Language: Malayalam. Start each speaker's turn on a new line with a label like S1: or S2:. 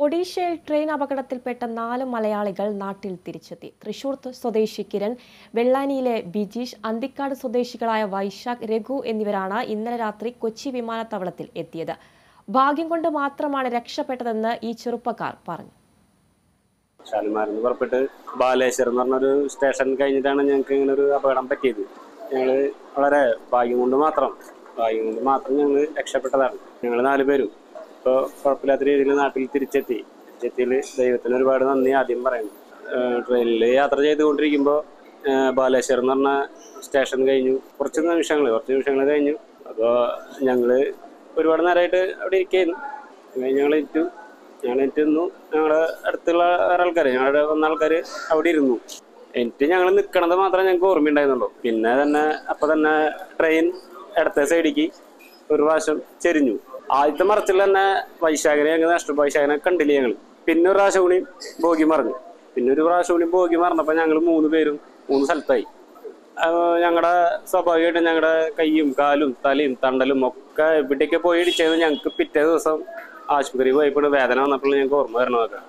S1: ഒഡീഷയിൽ ട്രെയിൻ അപകടത്തിൽപ്പെട്ട 4 മലയാളികൾ നാട്ടിൽ തിരിച്ചെത്തി. തൃശൂർ സ്വദേശി കിരൺ, വെള്ളാനിയിലെ ബിജീഷ്, അന്തിക്കാട് സ്വദേശികളായ വൈശാഖ്, രഘു എന്നിവരാണ് ഇന്നലെ രാത്രി കൊച്ചി വിമാനത്താവളത്തിൽ എത്തിയത്. ഭാഗ്യം കൊണ്ട് മാത്രമാണ് രക്ഷപ്പെട്ടതെന്ന് ഈ ചെറുപ്പക്കാർ പറഞ്ഞു.
S2: ഷാലിമാരിൽ പുറപ്പെട്ട് ബാലേശ്വരം എന്ന് പറഞ്ഞൊരു സ്റ്റേഷൻ കഴിഞ്ഞിട്ടാണ് ഞങ്ങൾക്ക് ഇങ്ങനെ ഒരു അപകടം പറ്റിയത്. ഞങ്ങൾ വളരെ ഭാഗ്യം കൊണ്ട് മാത്രം ഞങ്ങൾ രക്ഷപ്പെട്ടതാണ്. ഞങ്ങൾ 4 പേരും ഇപ്പോൾ കുഴപ്പമില്ലാത്ത രീതിയിൽ നാട്ടിൽ തിരിച്ചെത്തിയതിൽ ദൈവത്തിന് ഒരുപാട് നന്ദി ആദ്യം പറയുന്നു. ട്രെയിനിൽ യാത്ര ചെയ്തുകൊണ്ടിരിക്കുമ്പോൾ ബാലേശ്വരം എന്ന് പറഞ്ഞ സ്റ്റേഷൻ കഴിഞ്ഞു. കുറച്ച് നിമിഷങ്ങൾ കഴിഞ്ഞു. അപ്പോൾ ഞങ്ങൾ ഒരുപാട് നേരമായിട്ട് അവിടെ ഇരിക്കുകയായിരുന്നു. ഞങ്ങൾ നിന്നു. ഞങ്ങളുടെ അടുത്തുള്ള വേറെ ആൾക്കാർ, ഞങ്ങളുടെ വന്ന ആൾക്കാർ അവിടെ ഇരുന്നു. ഞങ്ങൾ നിൽക്കണത് മാത്രമേ ഞങ്ങൾക്ക് ഓർമ്മയുണ്ടായിരുന്നുള്ളൂ. പിന്നെ അപ്പം തന്നെ ട്രെയിൻ ഇടത്തെ സൈഡിലേക്ക് ഒരു പ്രാവശ്യം ചെരിഞ്ഞു. ആദ്യത്തെ മറച്ചിൽ തന്നെ വൈശാഖനെ വൈശാഖനെ കണ്ടില്ല ഞങ്ങൾ. പിന്നെ ഒരു പ്രാവശ്യം കൂടി ബോഗി മറന്നപ്പോൾ ഞങ്ങൾ 3 പേരും 3 സ്ഥലത്തായി. ഞങ്ങളുടെ സ്വാഭാവികമായിട്ട് ഞങ്ങളുടെ കൈയും കാലും തലയും തണ്ടലും ഒക്കെ എവിടേക്ക് പോയി ഇടിച്ചത്. ഞങ്ങൾക്ക് പിറ്റേ ദിവസം ആശുപത്രിയിൽ പോയപ്പോൾ വേദന വന്നപ്പോൾ ഞങ്ങൾക്ക് ഓർമ്മ വരണതൊക്കെ.